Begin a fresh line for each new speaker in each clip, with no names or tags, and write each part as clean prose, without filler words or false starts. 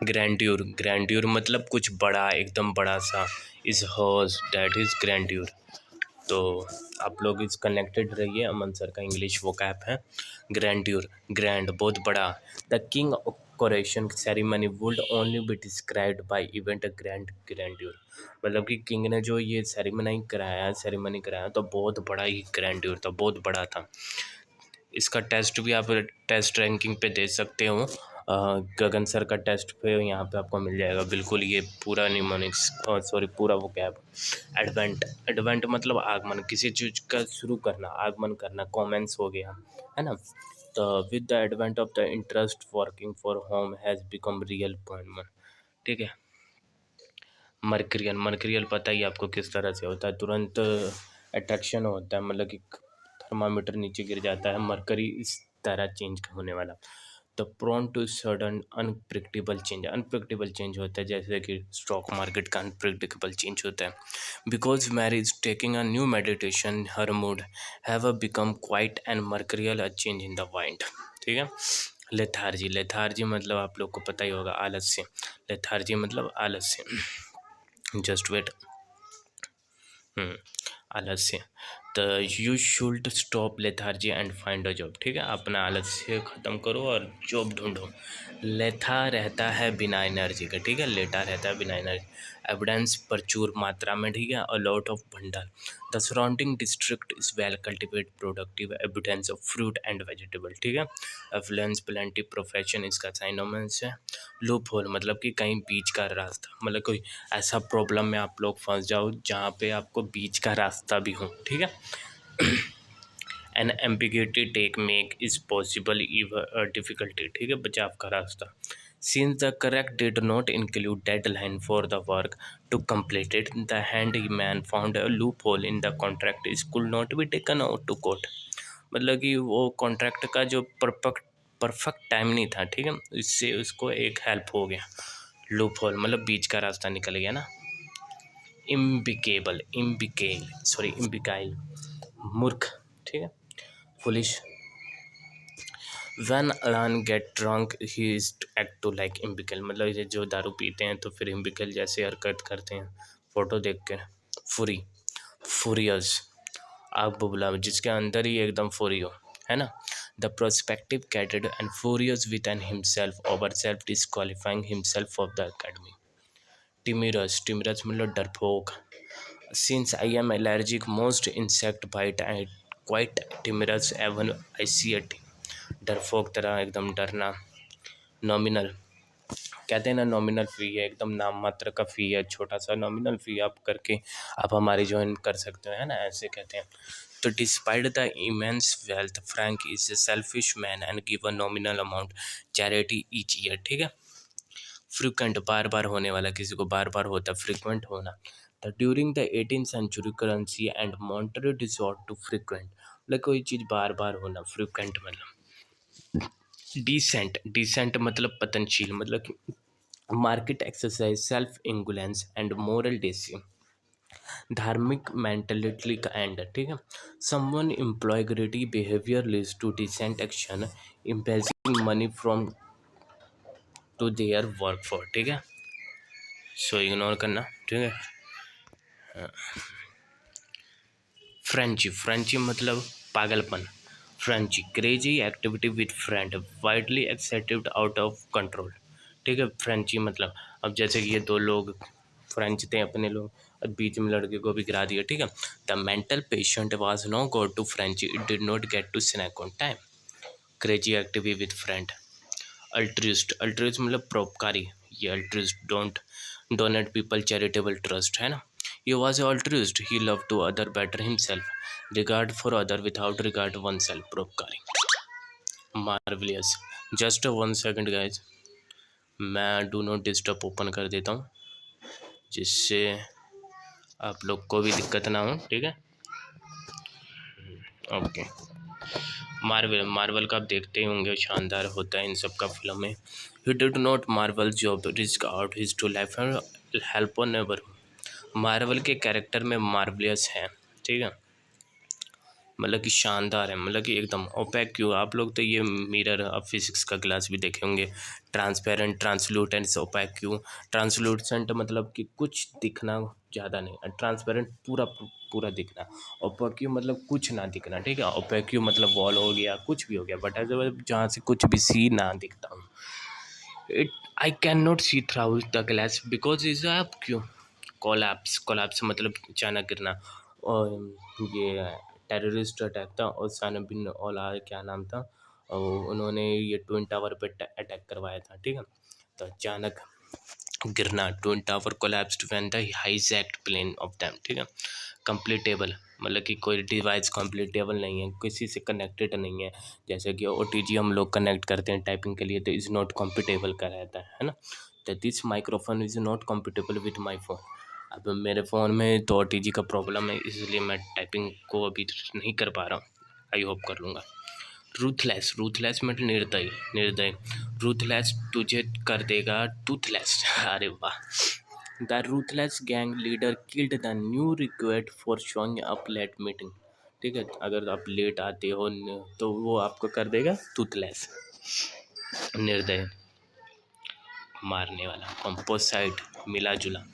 Grandeur, grandeur मतलब कुछ बड़ा, एकदम बड़ा सा। Is hers, that is grandeur. तो आप लोग इस कनेक्टेड रहिए, अमन सर का इंग्लिश वो कैप है। ग्रैंड्यूर, ग्रैंड बहुत बड़ा। The king coronation ceremony would only be described by event grand grandeur. मतलब कि किंग ने जो ये सेरेमनी कराया तो बहुत बड़ा ही ग्रैंड्यूर था, बहुत बड़ा था। इसका टेस्ट भी आप टेस्ट रैंकिंग पे दे सकते हो। गगन सर का टेस्ट पे यहाँ पे आपको मिल जाएगा बिल्कुल। ये पूरा निमोनिक्स, सॉरी पूरा वो कैब। एडवेंट, एडवेंट मतलब आगमन, किसी चीज़ का शुरू करना, आगमन करना, कॉमेंस हो गया, है ना। तो with the advent of the interest working for home has become real point. ठीक है। मर्करियल, मर्करियल पता ही आपको किस तरह से होता है, तुरंत अट्रैक्शन होता है, मतलब कि थर्मामीटर नीचे गिर जाता है, मरकरी इस तरह चेंज होने वाला। The prone to sudden unpredictable change, unpredictable change होता है, जैसे कि स्टॉक मार्केट का अनप्रिडिक्टेबल चेंज होता है। Because Mary is taking a new meditation her mood have become quite and mercurial a change in the mind. ठीक है। Lethargy, lethargy मतलब आप लोग को पता ही होगा, आलस्य। लेथार्जी मतलब आलस्य। Just wait. आलस्य। तो you should stop lethargy and find a job. ठीक है, अपना आलस्य ख़त्म करो और जॉब ढूंढो। लेथा रहता है बिना एनर्जी का, ठीक है, लेटा रहता है बिना एनर्जी। एविडेंस प्रचुर मात्रा में, ठीक है, अ लॉट ऑफ भंडार। The surrounding district is well cultivate productive evidence of fruit and vegetable. ठीक है। एफ्लुएंस प्लेंटी प्रोफेशन इसका साइनोमेंस है। लूप होल मतलब कि कहीं बीच का रास्ता, मतलब कोई ऐसा प्रॉब्लम में आप लोग फंस जाओ जहाँ पे आपको बीच का रास्ता भी हो। ठीक है। An ambiguity take make is possible difficulty, ठीक है, बचाव का रास्ता। Since the correct did not include deadline for the work to complete it, the handman found a loophole in the contract is could not be taken out to court. मतलब कि वो contract का जो perfect time नहीं था, ठीक है, इससे उसको एक हेल्प हो गया। लूप होल मतलब बीच का रास्ता निकल गया ना। इम्बिकेबल, इम्बिकेल, सॉरी इम्बिकाइल, मूर्ख, ठीक है, foolish. When Alan get drunk, he is act to like imbecile, मतलब ये जो दारू पीते हैं तो फिर इम्बिकल जैसे हरकत करते हैं फोटो देख के। फुरी, फुरियस, आग बुबला, जिसके अंदर ही एकदम फुरी हो, है ना। The prospective cadet and furious within himself over self disqualifying himself of the academy. टिमिरस, टिमिरस मतलब डरपोक। Since I am allergic most insect bite, I quite timorous even I see a डरपोक तरह एकदम डरना। नॉमिनल, कहते हैं ना नॉमिनल फ़ी है, एकदम नाम मात्र का फ़ी है, छोटा सा नॉमिनल फ़ी आप करके आप हमारी ज्वाइन कर सकते हो, है ना, ऐसे कहते हैं। तो despite the immense wealth Frank is a selfish man and give a nominal amount charity each year. ठीक है। फ्रिक्वेंट, बार बार होने वाला, किसी को बार बार होता है, फ्रिक्वेंट होना। The during the 18th century currency and monetary distort to frequent, मतलब कोई चीज़ बार बार होना, फ्रिक्वेंट मतलब। डिसेंट, डिसेंट मतलब पतनशील, मतलब कि market exercise self indulgence and moral डेसियम, धार्मिक मेंटेलिटी का एंड। ठीक है। Someone employ greedy behaviour leads to decent action impinging money from to their work for. ठीक है, सो इग्नोर करना। ठीक है। फ्रेंची, फ्रेंची मतलब पागलपन। Frenchie, crazy activity with friend widely accepted out of control. ठीक है। फ्रेंची मतलब, अब जैसे कि ये दो लोग फ्रेंच थे अपने लोग, और बीच में लड़के को भी गिरा दिया। ठीक है। The mental patient was no go to frenzy, it did not get to snack on time. Crazy activity with friend. Altruist, altruist मतलब परोपकारी, ये altruist don't donate people charitable trust, है ना। He was altruist. He loved to other better himself. Regard for other without regard oneself. परोपकारी। Marvelous. Just 1 second guys. मैं do not disturb open कर देता हूँ जिससे आप लोग को भी दिक्कत ना हो। ठीक है। ओके। मार्वल, मार्वल का आप देखते ही होंगे, शानदार होता है इन सब का फिल्म में। He did not marvel job risk out his to life and help never। Marvel के कैरेक्टर में मार्वलियस है। ठीक है। मतलब कि शानदार है, मतलब कि एकदम ओपेक क्यों। आप लोग तो ये मिरर अब फिजिक्स का ग्लास भी देखे होंगे, ट्रांसपेरेंट, ट्रांसलूटेंट, ओपेक क्यों। ट्रांसलूसेंट मतलब कि कुछ दिखना ज़्यादा नहीं, ट्रांसपेरेंट पूरा पूरा दिखना, ओपेक क्यों मतलब कुछ ना दिखना, ठीक है। ओपेक क्यों मतलब वॉल हो गया, कुछ भी हो गया, बट एज जहाँ से कुछ भी सी ना दिखता हूँ। it I cannot see through the glass because is up क्यों। कोलैप्स मतलब अचानक गिरना। और ये टेररिस्ट अटैक था, ओसामा बिन औला क्या नाम था, और उन्होंने ये ट्विन टावर पे अटैक करवाया था, ठीक है। तो अचानक गिरना, twin tower collapsed when the hijacked plane off them, ठीक है। कंप्लीटेबल मतलब कि कोई डिवाइस कंप्लीटेबल नहीं है, किसी से कनेक्टेड नहीं है। जैसे कि OTG हम लोग कनेक्ट करते हैं टाइपिंग के लिए, तो इज़ नॉट कंपेटेबल का रहता है ना। तो this microphone is not compatible with my phone. अब मेरे फ़ोन में तो OTG का प्रॉब्लम है, इसलिए मैं टाइपिंग को अभी नहीं कर पा रहा हूँ, आई होप कर लूँगा। रूथलेस मतलब निर्दयी। रूथलेस तुझे कर देगा टूथलेस। अरे वाह। The ruthless gang leader killed the new request for showing up late meeting, ठीक है। अगर आप लेट आते हो तो वो आपको कर देगा टूथलेस, निर्दय, मारने वाला। कंपोसाइट मिला जुला,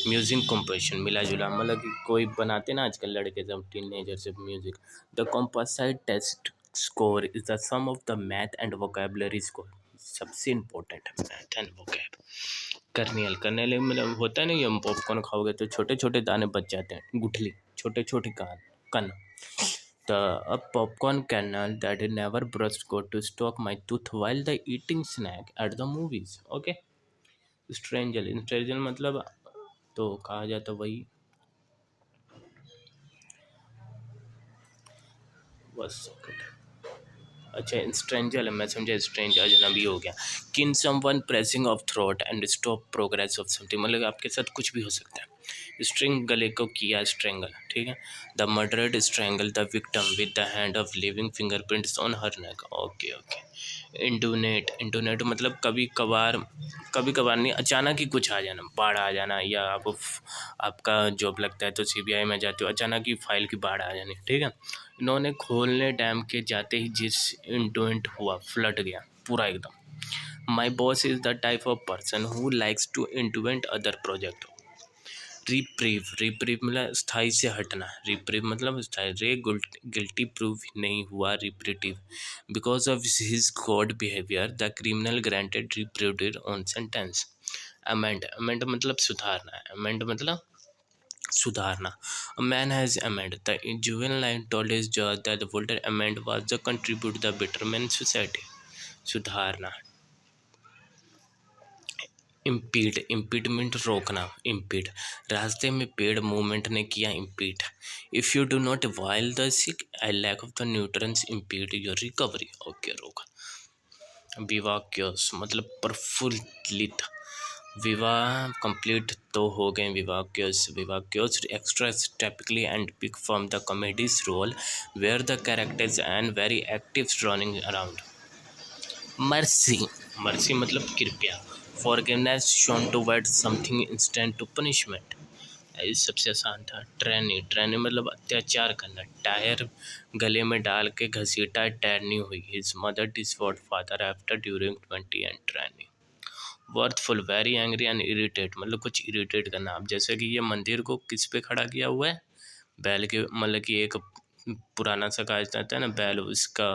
म्यूजिक कंपोजिशन मिला जुला मतलब कि कोई बनाते ना आजकल लड़के जब टीनेजर से music. The composite test score is the sum of the math and vocabulary score, सबसे इम्पोर्टेंट है मैथ एंड वोकेब। करनेल मतलब होता है ना, ये पॉपकॉर्न खाओगे तो छोटे छोटे दाने बच जाते हैं, गुठली, छोटे छोटे कण। A popcorn kernel that never brushed got to stock my tooth while the eating snack at the movies. Okay. स्ट्रेंजल मतलब तो कहा जाता वही, बस अच्छा स्ट्रेंजल है, मैं समझा स्ट्रेंज अजनबी हो गया। किन someone pressing of throat and stop progress of something, मतलब आपके साथ कुछ भी हो सकता है। स्ट्रिंग गले को किया स्ट्रेंगल, ठीक है। The murdered strangle the victim with the hand of living fingerprints on her neck. Okay okay. Intermittent मतलब कभी कभार नहीं, अचानक ही कुछ आ जाना, बाढ़ आ जाना, या आपका जॉब लगता है तो CBI में जाते हो, अचानक ही फाइल की बाढ़ आ जानी, ठीक है। इन्होंने खोलने डैम के जाते ही जिस इंटोनेट हुआ, फ्लड गया पूरा एकदम। My boss is the type of person who likes to invent other project. Reprieve मतलब स्थाई से हटना, रिप्रीव मतलब स्थाई। रे गिल्टी प्रूव नहीं हुआ, reprieve. Because of his good behaviour the criminal granted reprieve on sentence. Amend मतलब सुधारना, अमेंड मतलब सुधारना। A man has amended. The juvenile told his judge that the Voltaire amend was the contribute the betterment society. सुधारना। इम्पीडमेंट रोकना, impede. रास्ते में पेड़ movement ने किया impede. If you do not while the sick I lack of the nutrients impede your recovery. Okay रोका। Vivacious मतलब प्रफुल्लित। विवाह कंप्लीट तो हो गए vivacious extras typically and pick from the comedy's role where the characters and very active running around. Mercy मतलब कृपया। Forgiveness shown toward something instant to punishment, ये सबसे आसान था। ट्रेनी मतलब अत्याचार करना। टायर गले में डाल के घसीटा, टैरनी हुई। His mother divorced father after during 20 and trainee. Wrathful very angry and irritate मतलब कुछ इरिटेट करना। अब जैसे कि ये मंदिर को किस पे खड़ा किया हुआ है, बैल के, मतलब कि एक पुराना सा कहा जाता है ना बैल, उसका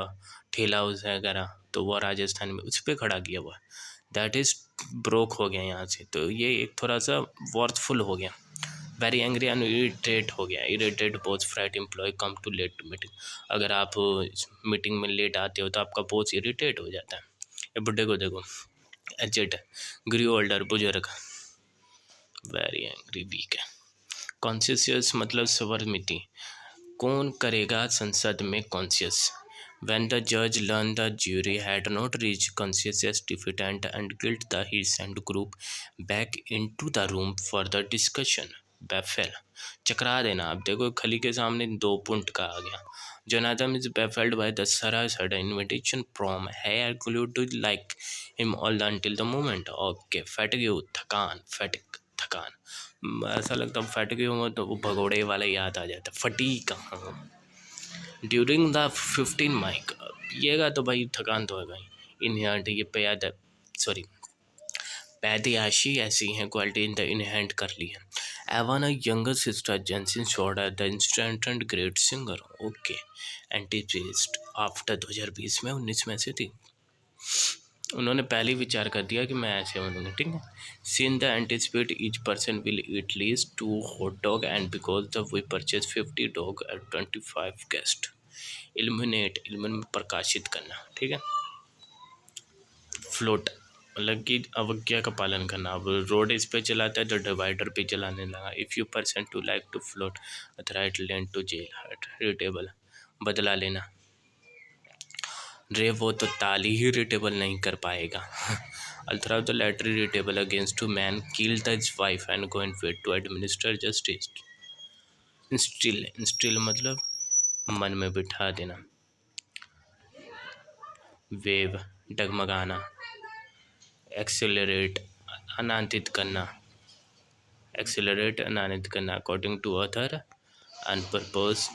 ठेला वगैरह, तो वो राजस्थान में उस पर खड़ा किया हुआ है। दैट इज़ ब्रोक हो गया यहाँ से, तो ये एक थोड़ा सा वर्थफुल हो गया। वेरी एंग्री एंड इरिटेट हो गया। Irritate boss fright employ come too late to meeting. अगर आप मीटिंग में लेट आते हो तो आपका बॉस इरिटेट हो जाता है। ये बुढ़े को देखो, एजेड, ग्री ओल्डर, बुजुर्ग। वेरी एंग्री वीक है। कॉन्शियस मतलब स्वर्मिति। कौन करेगा संसद में conscious. When the judge learned the jury had not reached conscious defeat and guilt, he sent group back into the room for the discussion. Baffle चकरा देना। अब देखो खली के सामने 2 पुंट का आ गया। Jonathan is baffled by the Sarah's sudden invitation from hair glued to like him all until the moment. Okay, fatigue थकान, fatigue थकान। ऐसा लगता है फट गए हो तो वो भगोड़े वाला याद आ जाता, फटी कहाँ। ड्यूरिंग द 15 माइक पिएगा तो भाई थकान तो होगा ही। इनहेंट ये पैद सॉरी पैदियाशी ऐसी हैं क्वालिटी इन द इनहेंट कर ली है। एवन अ यंगर सिस्टर जेंसिन showed the instant and great singer okay एंटीजेस्ट आफ्टर 2020 में 19 में से थी। उन्होंने पहले ही विचार कर दिया कि मैं ऐसे बनूंगा, ठीक है। Seen the anticipate each person will eat least 2 hot dog and because the we purchase 50 dog at 25 guest. Illuminate illumin में प्रकाशित करना, ठीक है। फ्लोट मतलब कि अवज्ञा का पालन करना। अब रोड इस पे चलाता है तो डिवाइडर पे चलाने लगा। If you person to like to flout authority land to jail hurt retaliate बदला लेना। रे वो तो ताली ही रिटेबल नहीं कर पाएगा। Although the latter retaliate against to man kill the wife and go and wait to administer justice. Instil instil मतलब मन में बिठा देना। वेव डगमगाना। एक्सेलरेट अनान्वित करना। एक्सेलरेट अनान्वित करना according to other on purpose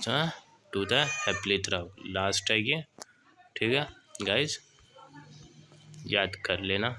to the happily through. Last है ये, ठीक है गाइस, याद कर लेना।